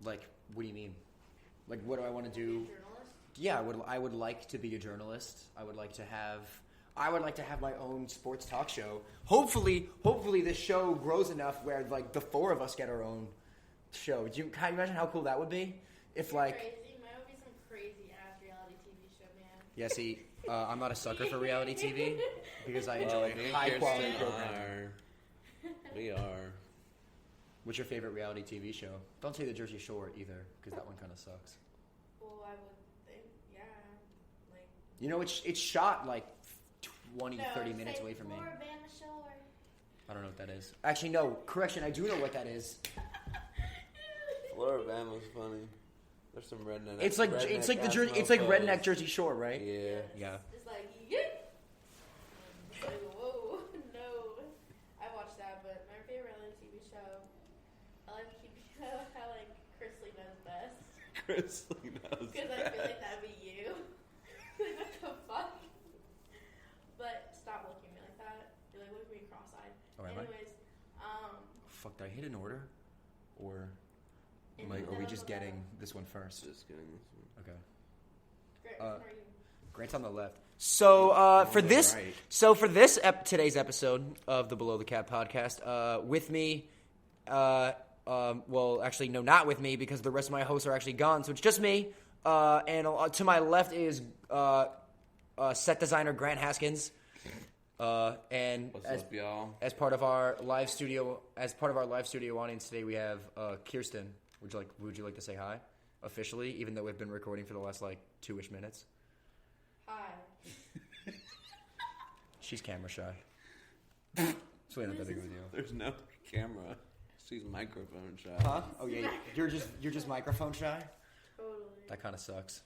Like, what do you mean? Like, what do I want to do? Yeah, I would like to be a journalist. I would like to have my own sports talk show. Hopefully this show grows enough where like the four of us get our own show. Can you imagine how cool that would be? If like crazy. Mine would be some crazy ass reality TV show, man. Yeah, see, I'm not a sucker for reality TV because I enjoy high quality programming. We are. What's your favorite reality TV show? Don't say the Jersey Shore either, because that one kind of sucks. Well, I would think, yeah, like. You know, it's shot like 30 minutes away from me. Floribama Shore. I don't know what that is. Actually, no. Correction, I do know what that is. Floribama's funny. There's some redneck. It's like redneck Jersey Shore, right? Yeah. It's like, it's like, whoa, no. I watched that, but my favorite reality TV show, I like how like Kirsten knows best. Kirsten knows. Because I feel like that'd be you. Like, what the fuck? But stop looking at me like that. You're like looking at me cross-eyed. Oh, am Anyways, Fuck, did I hit an order? Or are we just getting this one first? Just getting this one. Okay. Great, where are you? Grant's on the left. So for this today's episode of the Below the Cap podcast, with me, well, actually, no, not with me because the rest of my hosts are actually gone. So it's just me. And to my left is set designer Grant Haskins. And What's up, y'all? As part of our live studio audience today, we have Kirsten. Would you like to say hi officially, even though we've been recording for the last like 2-ish minutes? Hi. She's camera shy. So we not that big of a deal. There's no camera. She's microphone shy. Huh? Oh yeah, you're just microphone shy. Totally. That kind of sucks.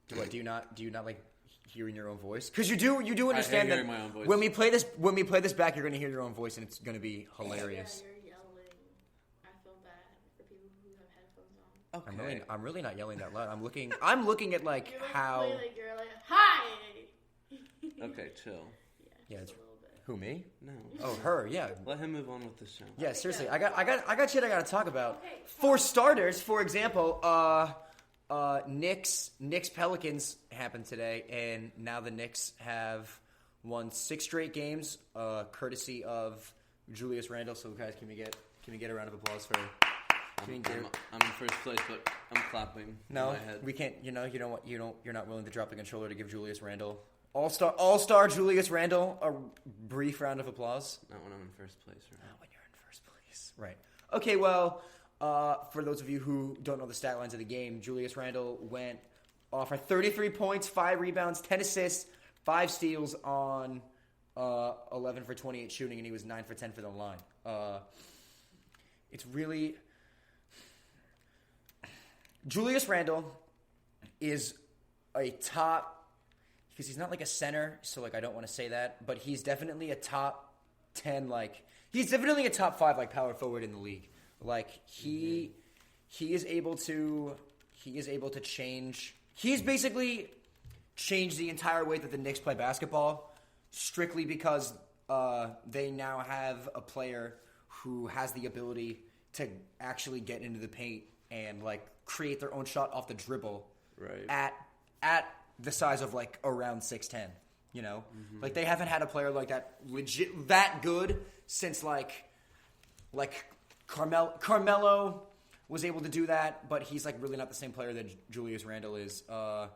Do you not like hearing your own voice? Because you do understand that my own voice. when we play this back, you're gonna hear your own voice and it's gonna be hilarious. Yeah, you're yelling. I feel bad for people who have headphones on. Okay. I'm really not yelling that loud. I'm looking at like You're like, how. you're like, hi. Okay, chill. Yeah, Just it's a little bit. who, me? No. Oh, her. Yeah. Let him move on with the show. Yeah. Seriously, I got shit I gotta talk about. Okay, For starters, for example, Knicks Pelicans happened today, and now the Knicks have won 6 straight games, courtesy of Julius Randle. So guys, can we get a round of applause for? I'm in first place, but I'm clapping. No, in my head. we can't. You know what? You're not willing to drop the controller to give Julius Randle, all-star Julius Randle, a brief round of applause. Not when I'm in first place. Right? Not when you're in first place, right? Okay, well, for those of you who don't know the stat lines of the game, Julius Randle went off for 33 points, 5 rebounds, 10 assists, 5 steals on 11 for 28 shooting, and he was 9 for 10 for the line. It's really. Julius Randle is a top, because he's not like a center, so like I don't want to say that, but he's definitely a top 10, like he's definitely a top 5 like power forward in the league. Like he is able to change. He's basically changed the entire way that the Knicks play basketball, strictly because they now have a player who has the ability to actually get into the paint and like create their own shot off the dribble, right? At the size of like around 6'10", you know, like they haven't had a player like that that good since like Carmelo was able to do that, but he's like really not the same player that Julius Randle is. I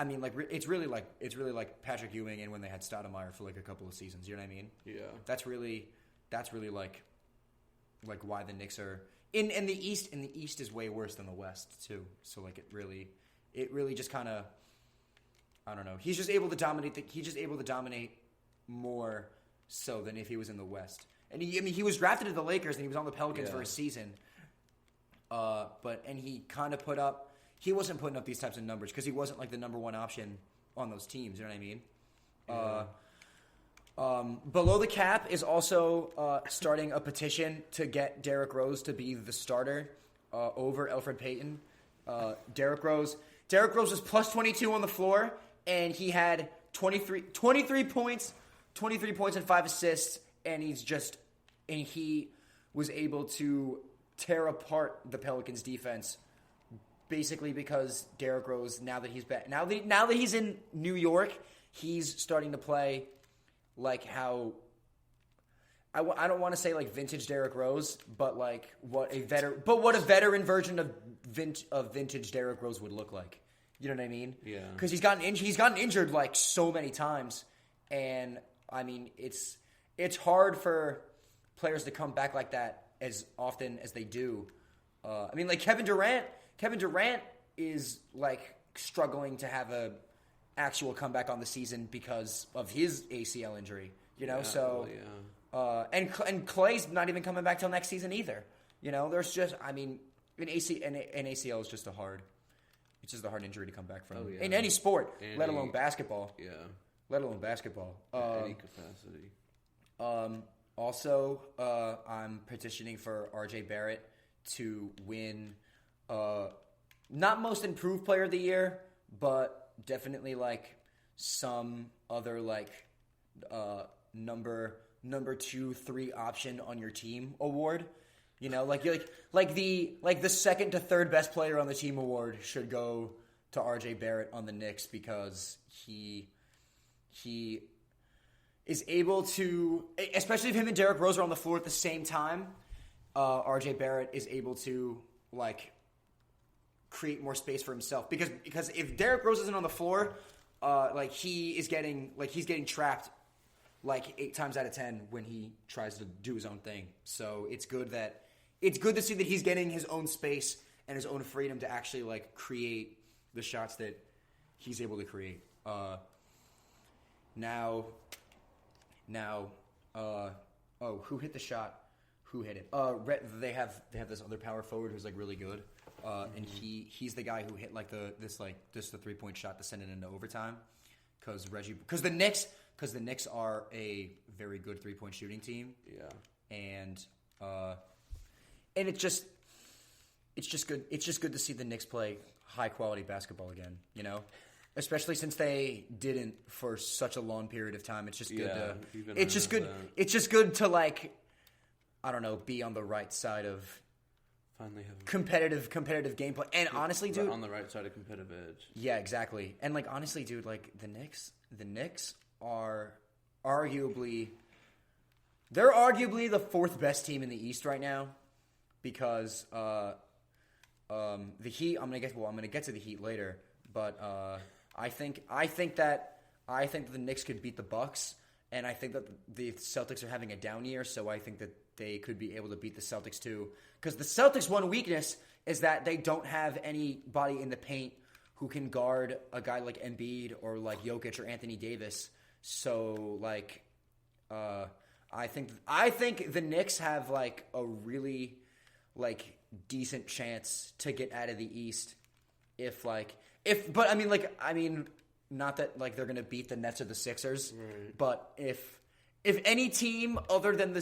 mean, like it's really like Patrick Ewing and when they had Stoudemire for like a couple of seasons. You know what I mean? Yeah. That's really like why the Knicks are in the East. And the East is way worse than the West too. So like it really just kind of, I don't know. He's just able to dominate more so than if he was in the West. And he was drafted to the Lakers and he was on the Pelicans for a season. He wasn't putting up these types of numbers because he wasn't like the number one option on those teams. You know what I mean? Yeah. Below the Cap is also starting a petition to get Derrick Rose to be the starter over Elfrid Payton. Derrick Rose was plus 22 on the floor, and he had 23 points and 5 assists, and he was able to tear apart the Pelicans defense basically because Derrick Rose, now that he's back, now that he's in New York, he's starting to play like how I don't want to say like vintage Derrick Rose, but like what a veteran version of vintage Derrick Rose would look like. You know what I mean? Yeah. Because he's gotten injured like so many times, and I mean it's hard for players to come back like that as often as they do. I mean, like Kevin Durant is like struggling to have a actual comeback on the season because of his ACL injury. You know, and Clay's not even coming back till next season either. You know, there's just, I mean, an ACL is just a hard injury to come back from in any sport, let alone basketball. Yeah, let alone basketball. Any capacity. Also, I'm petitioning for RJ Barrett to win, not most improved player of the year, but definitely like some other like number 2, 3 option on your team award. You know, like the second to third best player on the team award should go to RJ Barrett on the Knicks because he is able to, especially if him and Derrick Rose are on the floor at the same time, RJ Barrett is able to like create more space for himself because if Derrick Rose isn't on the floor, he's getting trapped like 8 times out of 10 when he tries to do his own thing. So it's good to see that he's getting his own space and his own freedom to actually like create the shots that he's able to create. Who hit the shot? Who hit it? They have this other power forward who's like really good, and he's the guy who hit like the 3-point shot to send it into overtime. Because the Knicks are a very good 3-point shooting team. Yeah, and it's just good. It's just good to see the Knicks play high quality basketball again. You know. Especially since they didn't for such a long period of time, it's just good to. It's just good. It's just good to like, I don't know, be on the right side of finally have competitive gameplay. And honestly, dude, on the right side of competitive edge. Yeah, exactly. And like honestly, dude, like the Knicks are arguably the 4th best team in the East right now because the Heat. I'm gonna get to the Heat later, but I think that the Knicks could beat the Bucks, and I think that the Celtics are having a down year, so I think that they could be able to beat the Celtics too. Because the Celtics' one weakness is that they don't have anybody in the paint who can guard a guy like Embiid or like Jokic or Anthony Davis. So like, I think the Knicks have like a really like decent chance to get out of the East but I mean, not that like they're gonna beat the Nets or the Sixers, right. But if any team other than the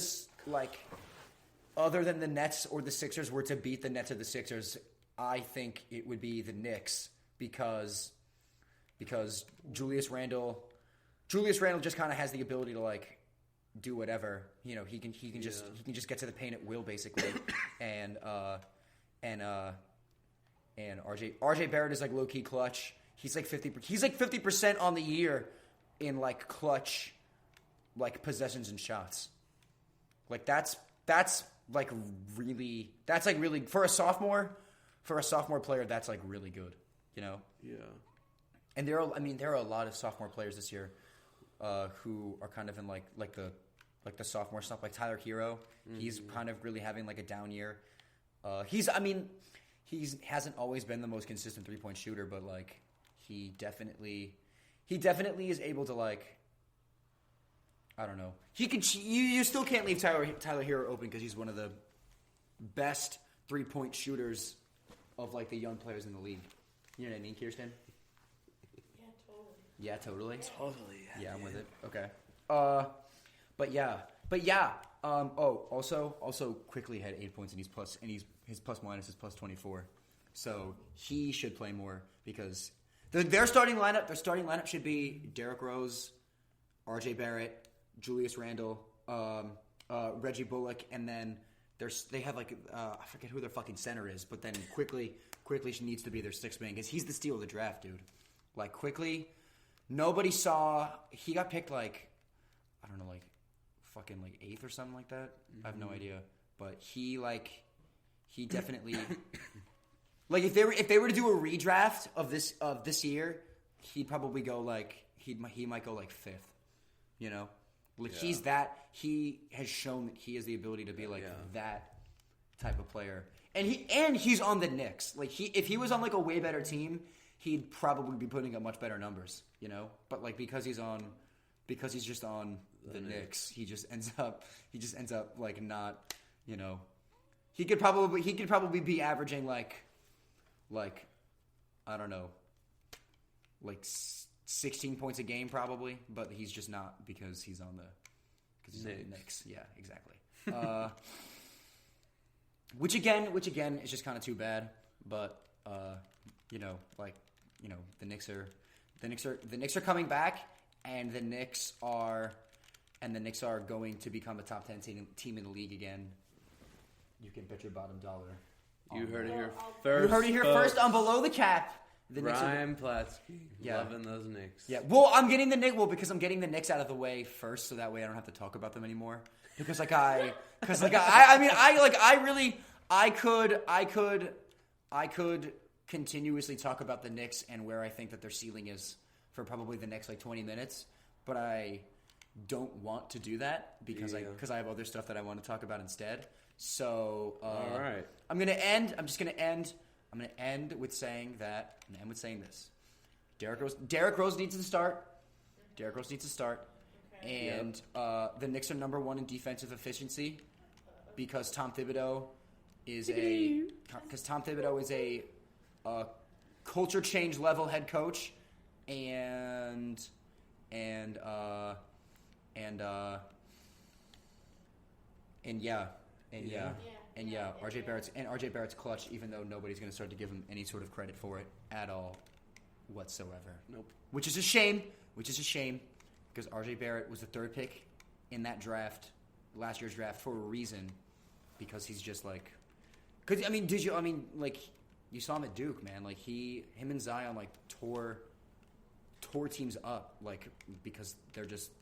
Nets or the Sixers were to beat the Nets or the Sixers, I think it would be the Knicks because Julius Randle just kind of has the ability to like do whatever. You know, he can just get to the paint at will basically, and RJ Barrett is like low key clutch. He's like 50% on the year in like clutch, like possessions and shots. Like that's like really for a sophomore player. That's like really good, you know. Yeah. And there are a lot of sophomore players this year who are kind of in like the sophomore stuff. Like Tyler Hero, he's kind of really having like a down year. He hasn't always been the most consistent 3-point shooter, but like he definitely is able to like, I don't know. You still can't leave Tyler Hero open because he's one of the best 3-point shooters of like the young players in the league. You know what I mean, Kirsten? Yeah, totally. Totally. Yeah, I'm with it. Okay. But yeah. Also quickly had 8 points and his plus minus is plus 24. So he should play more because their starting lineup should be Derrick Rose, RJ Barrett, Julius Randle, Reggie Bullock, and then they have like I forget who their fucking center is, but then quickly Quickly needs to be their sixth man because he's the steal of the draft, dude. Like, Quickly, nobody saw... He got picked, like, I don't know, like, fucking, like, 8th or something like that. I have no idea. But he definitely... like, if they were to do a redraft of this year, he'd probably go, like... He might go, like, 5th, you know? Like, he's that... He has shown that he has the ability to be, like, that type of player. And he's on the Knicks. Like, if he was on, like, a way better team, he'd probably be putting up much better numbers, you know? But, like, because he's just on the Knicks, he just ends up like, not, you know... He could probably be averaging, like I don't know, like 16 points a game probably, but he's just not because he's on the Knicks. Yeah, exactly. Which again is just kind of too bad, but you know, the Knicks are coming back, and the Knicks are going to become a top 10 team in the league again. You can bet your bottom dollar. You heard it here first. You heard it here first on Below the Cap. The Ryan Platsky, loving those Knicks. Yeah, well, I'm getting the Knicks out of the way first, so that way I don't have to talk about them anymore. Because I could continuously talk about the Knicks and where I think that their ceiling is for probably the next, like, 20 minutes, but I don't want to do that because I have other stuff that I want to talk about instead. So, all right. I'm going to end with saying this. Derrick Rose needs to start. Okay. And the Knicks are number 1 in defensive efficiency because Tom Thibodeau is a culture change level head coach, and RJ Barrett's clutch, even though nobody's going to start to give him any sort of credit for it at all whatsoever. Nope. Which is a shame because RJ Barrett was the 3rd pick in that draft, last year's draft, for a reason, because he's just like, you saw him at Duke, man. Like, him and Zion, like, tore teams up, like, because they're just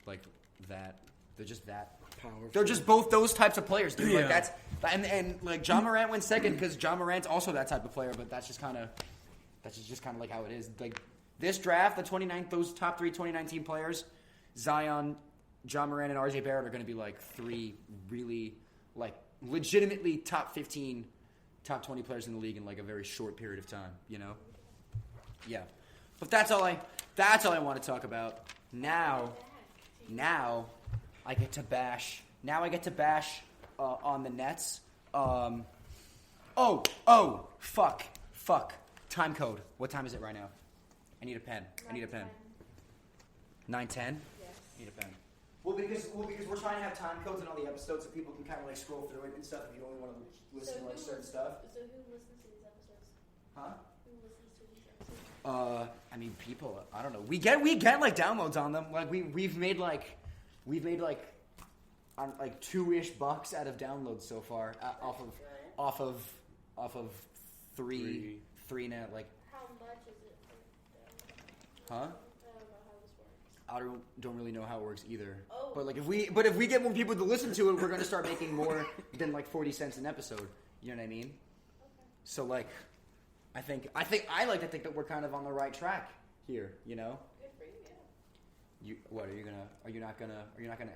like that. They're just that powerful. They're just both those types of players, dude. Yeah. Like, that's and like John Morant went second because John Morant's also that type of player, but that's just kind of like how it is. Like, this draft, those top 3 2019 players, Zion, John Morant, and RJ Barrett are going to be like 3 really, like, legitimately top 15, top 20 players in the league in, like, a very short period of time, you know? Yeah. But that's all I want to talk about. Now I get to bash on the Nets. Fuck. Time code. What time is it right now? I need a pen. 9:10? Yes. Need a pen. Well, because we're trying to have time codes in all the episodes so people can kind of, like, scroll through it and stuff if you only want to listen to, like, certain stuff. So who listens to these episodes? Huh? Who listens to these episodes? People, I don't know. We get like downloads on them. Like, we've made like 2-ish bucks out of downloads so far off of three now, like. How much is it? Huh? I don't know how this works. I don't really know how it works either. Oh. But, like, if we get more people to listen to it, we're going to start making more than, like, 40 cents an episode. You know what I mean? Okay. So, like, I like to think that we're kind of on the right track here, you know? Good for you, yeah. Are you not gonna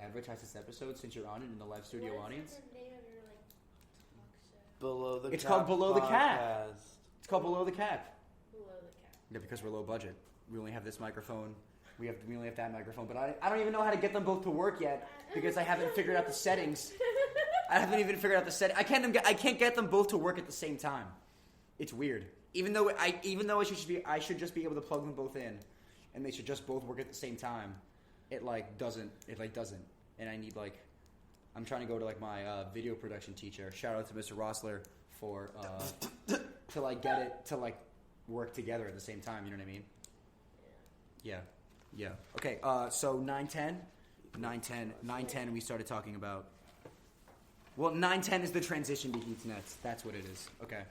advertise this episode since you're on it in the live studio audience? What's the name of your, like, talk show? Below the Cap. It's called Below the Cap. It's called Below the Cap. Below the Cap. Yeah, because we're low budget. We only have this microphone. We only have that microphone. But I don't even know how to get them both to work yet because I haven't figured out the settings. I haven't even figured out the setting. I can't get them both to work at the same time. It's weird. Even though I should just be able to plug them both in, and they should just both work at the same time. It doesn't. And I need, like, I'm trying to go to, like, my video production teacher. Shout out to Mr. Rossler for to, like, get it to, like, work together at the same time. You know what I mean? Yeah. Okay. So 9:10. We started talking about. Well, 9:10 is the transition to Heat's Nets. That's what it is. Okay.